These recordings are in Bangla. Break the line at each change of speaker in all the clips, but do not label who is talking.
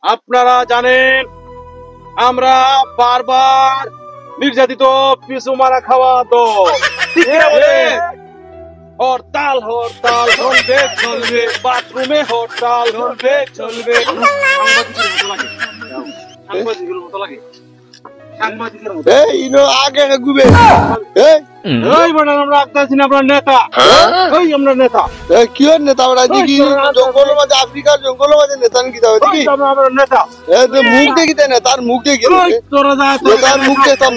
আপনারা জানেন আমরা বারবার নির্যাতিত পিছু মারা খাওয়া তো হরতাল হরতাল চলবে চলবে বাথরুমে হরতাল চলবে চলবে সাংবাদিকের মতো লাগে
আফ্রিকার জঙ্গল মাঝে নেতা কি নেতা মুখ দেখি নেতার মুখ দেখি মুখ দেখতাম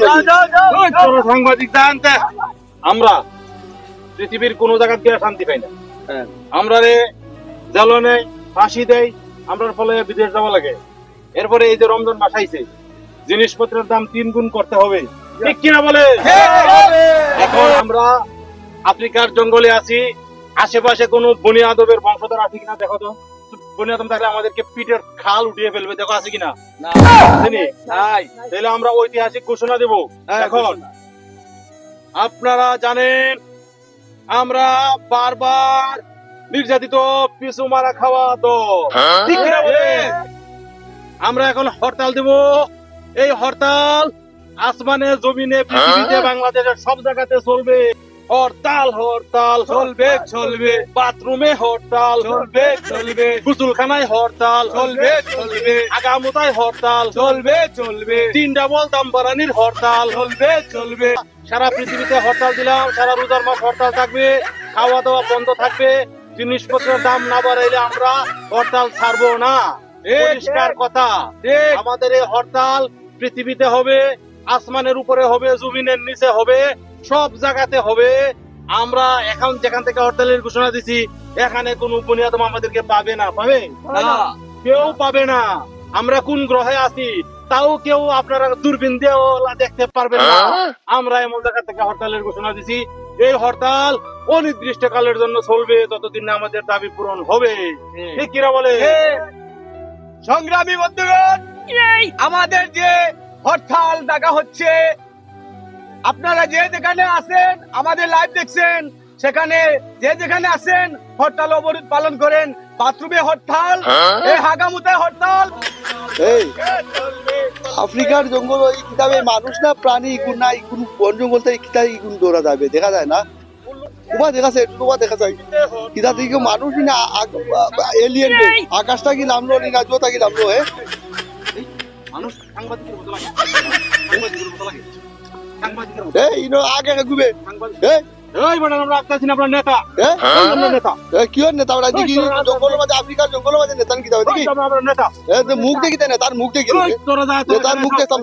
সাংবাদিক জানতে আমরা পৃথিবীর কোন জায়গা দিয়ে শান্তি পাই না। আমরা রে জ্বালনে ফাঁসি দেয়, আমরা ফলে বিদেশ যাওয়া লাগে। এরপরে এই যে রমজান মাস আইছে, জিনিসপত্রের দাম 3 গুণ করতে হবে, ঠিক কিনা বলে? এখন আমরা আফ্রিকার জঙ্গলে আছি, আশেপাশে কোন বনি আদমের বংশধর আছে কিনা দেখো তো। বনি আদম তাহলে আমাদেরকে পিঠের খাল উঠিয়ে ফেলবে, দেখো আছে কিনা। তাহলে আমরা ঐতিহাসিক ঘোষণা দেব। এখন আপনারা জানেন আমরা বারবার নির্যাতিত পিছু মারা খাওয়া তো, ঠিক কিনা বলে? আমরা এখন হরতাল দেব। এই হরতাল আসমানে জমিনে পৃথিবীতে বাংলাদেশের সব জায়গাতে চলবে। হরতাল হরতাল চলবে চলবে বাথরুমে হরতাল চলবে চলবে গোসলখানায় হরতাল চলবে চলবে আগামোতায় হরতাল চলবে চলবে 3 ডাবল দাম বাড়ানির হরতাল চলবে চলবে। সারা পৃথিবীতে হরতাল দিলাম, সারা রোজার মাস হরতাল থাকবে, খাওয়া দাওয়া বন্ধ থাকবে। জিনিসপত্রের দাম না বাড়াইলে আমরা হরতাল ছাড়বো না। পরিষ্কার কথা। আমাদের এই হরতাল পৃথিবীতে হবে, আসমানের উপরে হবে, জমিনের নিচে হবে, সব জায়গাতে হবে। আমরা এখন যেখান থেকে হরতালের ঘোষণা দিছি, এখানে কোন বুনিয়াদম আমাদেরকে পাবে না, পাবে না, কেউ পাবে না। আমরা কোন গ্রহে আছি তাও কেউ আপনারা দূরবীন দিয়েও দেখতে পারবেন না। আমরা এমন জায়গা থেকে হরতালের ঘোষণা দিছি। এই হরতাল অনির্দিষ্টকালের জন্য চলবে, যতদিন না আমাদের দাবি পূরণ হবে, ঠিক কিনা বলে?
সংগ্রামী বন্ধুগণ, আমাদের যে হরতাল ডাকা হচ্ছে, আপনারা যে যেখানে আছেন, আমাদের লাইভ দেখছেন, সেখানে যে যেখানে আছেন হরতাল অবরোধ পালন করেন। বাথরুমে হরতাল, এই হাগামুতায় হরতাল।
আফ্রিকার জঙ্গল ওই কিতাবে মানুষ না প্রাণী ইগুন না, ইগুন বন জঙ্গল থেকে কিতা ইগুন দৌড়া যাবে দেখা যায় না। উবা দেখা যায়, উবা দেখা যায় কিতা থেকে মানুষই না, এলিয়েন আকাশটা কি নামলো না জোতা কি নামলো।
মানুষ সাংবাদিকের মতো লাগে, সাংবাদিকের মতো লাগে, সাংবাদিকের মতো।
এই ইনো আগে গুবে
এই বড় আমরা আপনার আপনার নেতা, আমরা নেতা
কি নেতা ওরা দেখি জঙ্গল মাঝে আফ্রিকার জঙ্গল মাঝে নেতা কি দাও দেখি
আমরা নেতা।
মুখ দেখি তার মুখ দেখি
তোরা যা,
তার মুখ দেখতাম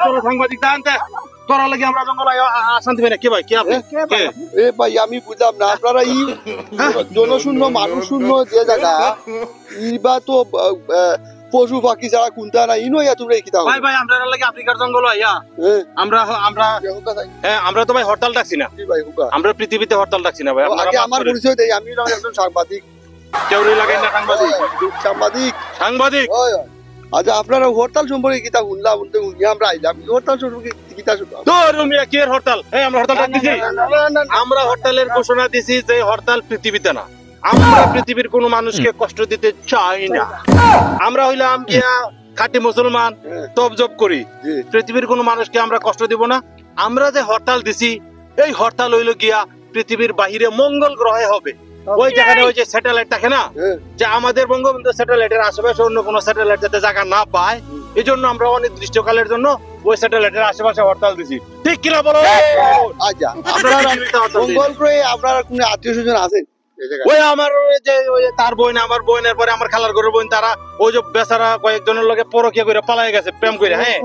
তোরা সাংবাদিক জানতে তোরা লাগি আমরা জঙ্গলে শান্তি পাই না। কে ভাই, কে আপনি?
এ ভাই আমি বুঝলাম না, আপনারা এই জনশূন্য মানুষ শূন্য যে জায়গা ইবা তো পশু পাখি ছাড়া কোনটা না ইনো ইয়া তোমরা কি দাও
ভাই? ভাই আমরা লাগি আফ্রিকার জঙ্গল ইয়া আমরা আমরা হ্যাঁ আমরা তো ভাই হরতাল ডাকছি না
ভাই হুকা,
আমরা পৃথিবীতে হরতাল ডাকছি না ভাই।
আগে আমার পরিচয় দেই, আমি একজন সাংবাদিক।
কেউ লাগে না সাংবাদিক,
সাংবাদিক
সাংবাদিক।
আচ্ছা আপনারা হরতাল সম্পর্কে কিতা শুনলা বলতে আমরা আইলাম, হরতাল সম্পর্কে কিতা শুনলাম
তো রুমিয়া কি হরতাল? এই আমরা হরতাল ডাকছি, আমরা হরতালের ঘোষণা দিছি যে হরতাল পৃথিবীতে না। আমরা পৃথিবীর কোন মানুষকে কষ্ট দিতে চাই না। আমরা হইলাম গিয়া খাঁটি মুসলমান, তব জব করি। পৃথিবীর কোন মানুষকে আমরা কষ্ট দিব না। আমরা যে হরতাল দিছি, এই হরতাল হইলো গিয়া পৃথিবীর বাহিরে মঙ্গল গ্রহে হবে। ওই যেখানে ওই যে স্যাটেলাইট থাকে না, যে আমাদের বঙ্গবন্ধু স্যাটেলাইটের আশেপাশে অন্য কোন স্যাটেলাইট যাতে জায়গা না পায়, এই জন্য আমরা অনির্দিষ্টকালের জন্য ওই স্যাটেলাইটের আশেপাশে হরতাল দিছি, ঠিক কিনা বলো?
আচ্ছা আপনারা মঙ্গল গ্রহে আপনারা কোন আত্মীয় স্বজন আছেন?
ওই আমার যে তার বোন, আমার বোনের পরে আমার খালার ঘরের বোন, তারা ওই যে বেচারা কয়েকজনের লগে পরকিয়া করে পালাই গেছে, প্রেম করে। হ্যাঁ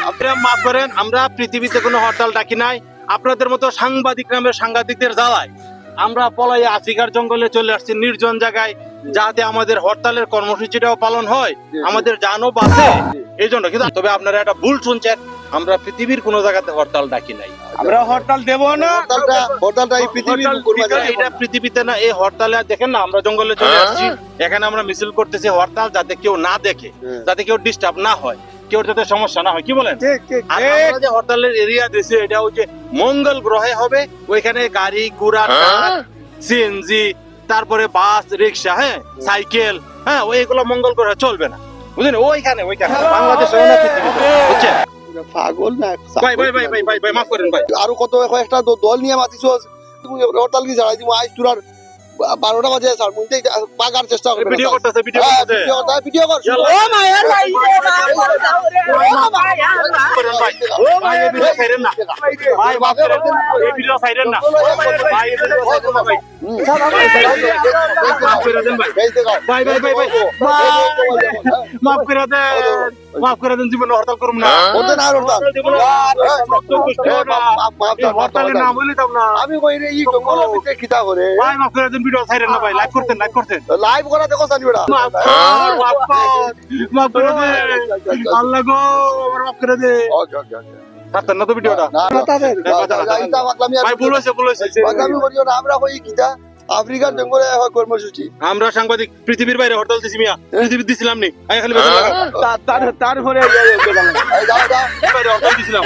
আপনারা মাফ করেন, আমরা পৃথিবীতে কোনো হরতাল ডাকি নাই। আপনাদের মতো সাংবাদিক নামের সাংবাদিকদের জ্বালায় আমরা পলাইয়া আফ্রিকার জঙ্গলে চলে আসছি, নির্জন জায়গায়, যাতে আমাদের হরতালের কর্মসূচিটাও পালন হয়, আমাদের জানও বাঁচে, এই জন্য। কিন্তু তবে আপনারা একটা ভুল শুনছেন, আমরা পৃথিবীর কোন জায়গাতে হরতাল ডাকি নাই।
আমরা হরতাল দেব না,
হরতালটা এই
এটা পৃথিবীতে না। এই হরতালে দেখেন না, আমরা জঙ্গলে চলে আসছি, এখানে আমরা মিছিল করতেছি হরতাল, যাতে কেউ না দেখে, যাতে কেউ ডিস্টার্ব না হয়, কেউ যাতে সমস্যা না হয়, কি বলেন? আমরা যে হরতালের এরিয়া দিয়েছি, এটা হচ্ছে মঙ্গল গ্রহে হবে। ওইখানে গাড়ি ঘোড়া, সিএনজি, তারপরে বাস রিক্সা, হ্যাঁ সাইকেল, হ্যাঁ ওইগুলো মঙ্গল গ্রহে চলবে না, বুঝলেন? ওইখানে বাংলাদেশে না পৃথিবীতে, বুঝছেন?
পাগল না
ভাই ভাই ভাই ভাই ভাই ভাই মাফ করেন ভাই।
আরো কত কয়েকটা দল নিয়ে মাতিছ তুমি হরতাল কি ছাড়াই তুমি আজ তোর 12টা বাজে স্যার মুই পাগার চেষ্টা করবে
ভিডিও করতেছে, ভিডিও করতেছে।
ভিডিও কর
ও মায়ের ভাই
করেন ভাই। ভাই এই ভিডিও ছাইরেন না ভাই, মাফ করেন, এই ভিডিও ছাইরেন না ভাই, এই ভিডিও ছাইরেন না ভাই, মাফ করে দেন ভাই।
এই দেখো
ভাই ভাই ভাই ভাই মাফ করে দেন, মাফ করে দেন, জীবনে হরতাল করুম না।
ওতে না হরতাল
হরতালের নাম বলিতাম না
আমি কই রে ই জঙ্গল ভিতরে খিতা করে
ভাই, মাফ করে দেন, ভিডিও ছাইরেন না ভাই, লাইভ করতেন, লাইভ করতেন।
লাইভ করা দেখো জানি বেটা
মাফ কর, মাফ কর, মাফ করে দে আল্লাহ গো, আমার মাফ করে দে।
ওকে ওকে
ছাড়তেন না তো ভিডিওটা?
না ইতা পাগলামি
ভাই ভুল হয়েছে, ভুল হয়েছে।
পাগলামি করিও না আমরা কই খিতা আফ্রিকার জঙ্গলে হয় কর্মসূচি
আমরা সাংবাদিক পৃথিবীর বাইরে হরতাল দিছি মিয়া, পৃথিবীর দিছিলাম নি, আমি খালি বেতন লাগা
তারপরে
এই দাও দাও
বাইরে হরতাল দিছিলাম।